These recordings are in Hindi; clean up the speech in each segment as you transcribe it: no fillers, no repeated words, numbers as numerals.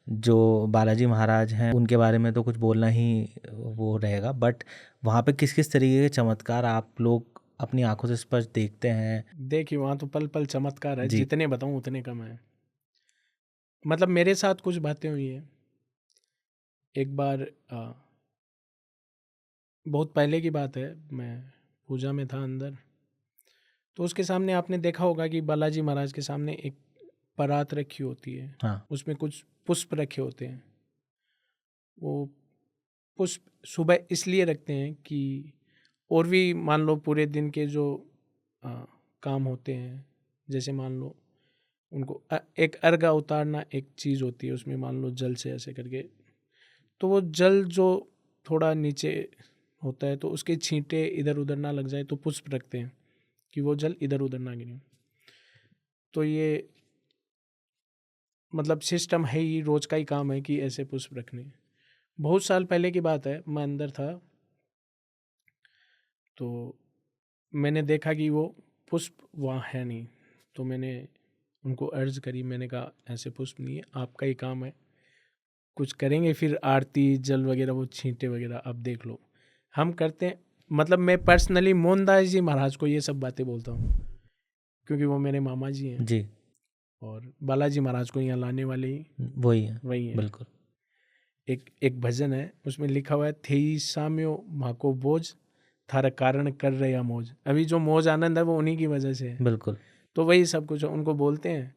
जो बालाजी महाराज हैं उनके बारे में तो कुछ बोलना ही वो रहेगा, बट वहाँ पे किस किस तरीके के चमत्कार आप लोग अपनी आंखों से स्पष्ट देखते हैं? देखिए वहाँ तो पल पल चमत्कार है, जी। जितने बताऊँ उतने कम है। मतलब मेरे साथ कुछ बातें हुई है। एक बार बहुत पहले की बात है, मैं पूजा में था अंदर, तो उसके सामने आपने देखा होगा कि बालाजी महाराज के सामने एक परात रखी होती है, हाँ। उसमें कुछ पुष्प रखे होते हैं। वो पुष्प सुबह इसलिए रखते हैं कि और भी मान लो पूरे दिन के जो काम होते हैं, जैसे मान लो उनको एक अर्घा उतारना एक चीज़ होती है, उसमें मान लो जल से ऐसे करके, तो वो जल जो थोड़ा नीचे होता है तो उसके छींटे इधर उधर ना लग जाए, तो पुष्प रखते हैं कि वो जल इधर उधर ना गिरे। तो ये मतलब सिस्टम है ही, रोज का ही काम है कि ऐसे पुष्प रखने। बहुत साल पहले की बात है, मैं अंदर था तो मैंने देखा कि वो पुष्प वहाँ है नहीं, तो मैंने उनको अर्ज करी, मैंने कहा ऐसे पुष्प नहीं है, आपका ही काम है, कुछ करेंगे फिर आरती जल वगैरह वो छींटे वगैरह आप देख लो, हम करते हैं। मतलब मैं पर्सनली मोहनदास जी महाराज को ये सब बातें बोलता हूँ, क्योंकि वो मेरे मामा जी हैं, जी। और बालाजी महाराज को यहाँ लाने वाले ही वही है। वही हैं। बिल्कुल। एक एक भजन है, उसमें लिखा हुआ है, थेई साम्यो माको बोझ, थारा कारण कर रहे मौज। अभी जो मौज आनंद है वो उन्हीं की वजह से है। बिल्कुल। तो वही सब कुछ उनको बोलते हैं।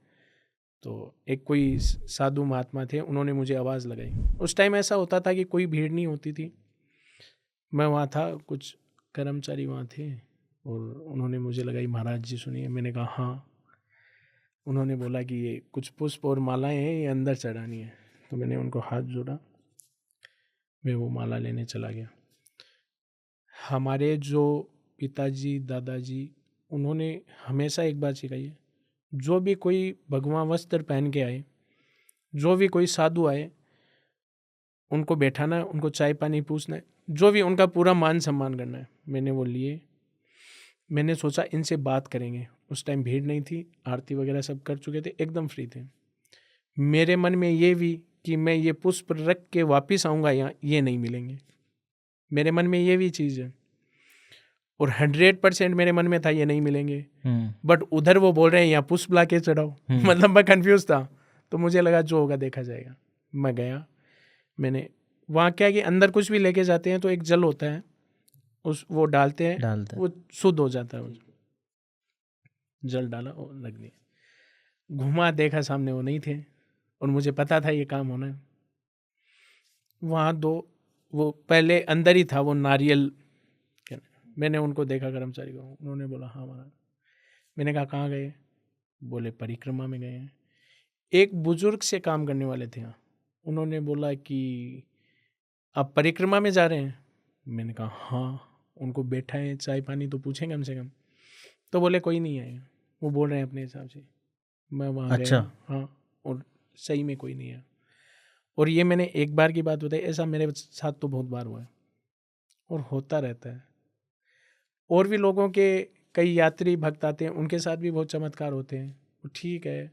तो एक कोई साधु महात्मा थे, उन्होंने मुझे आवाज़ लगाई। उस टाइम ऐसा होता था कि कोई भीड़ नहीं होती थी, मैं वहाँ था, कुछ कर्मचारी वहाँ थे, और उन्होंने मुझे लगाई, महाराज जी सुनिए। मैंने कहा हाँ। उन्होंने बोला कि ये कुछ पुष्प और मालाएं हैं, ये अंदर चढ़ानी है। तो मैंने उनको हाथ जोड़ा, मैं वो माला लेने चला गया। हमारे जो पिताजी दादाजी, उन्होंने हमेशा एक बात सिखाई है, जो भी कोई भगवा वस्त्र पहन के आए, जो भी कोई साधु आए, उनको बैठाना है, उनको चाय पानी पूछना है, जो भी उनका पूरा मान सम्मान करना है। मैंने वो लिए, मैंने सोचा इनसे बात करेंगे। उस टाइम भीड़ नहीं थी, आरती वगैरह सब कर चुके थे, एकदम फ्री थे। मेरे मन में ये भी कि मैं ये पुष्प रख के वापिस आऊँगा यहाँ, ये नहीं मिलेंगे, मेरे मन में ये भी चीज़ है। और 100% मेरे मन में था ये नहीं मिलेंगे, बट उधर वो बोल रहे हैं यहाँ पुष्प ला के चढ़ाओ। मतलब मैं कंफ्यूज था, तो मुझे लगा जो होगा देखा जाएगा। मैं गया, मैंने वहाँ क्या है कि अंदर कुछ भी लेके जाते हैं तो एक जल होता है, उस वो डालते हैं, वो शुद्ध हो जाता है। वो जल डाला और लग दिया, घुमा देखा सामने वो नहीं थे, और मुझे पता था ये काम होना है। वहाँ दो, वो पहले अंदर ही था वो नारियल, मैंने उनको देखा कर्मचारी को, उन्होंने बोला हाँ महाराज। मैंने कहा कहाँ गए? बोले परिक्रमा में गए हैं। एक बुजुर्ग से काम करने वाले थे यहाँ, उन्होंने बोला कि आप परिक्रमा में जा रहे हैं? मैंने कहा हाँ। उनको बैठा है, चाय पानी तो पूछें कम से कम। तो बोले कोई नहीं आया, वो बोल रहे हैं अपने हिसाब से। मैं वहाँ अच्छा। गया, हाँ, और सही में कोई नहीं आया। और ये मैंने एक बार की बात बताई, ऐसा मेरे साथ तो बहुत बार हुआ है और होता रहता है। और भी लोगों के कई यात्री भक्त आते हैं, उनके साथ भी बहुत चमत्कार होते हैं, वो ठीक है।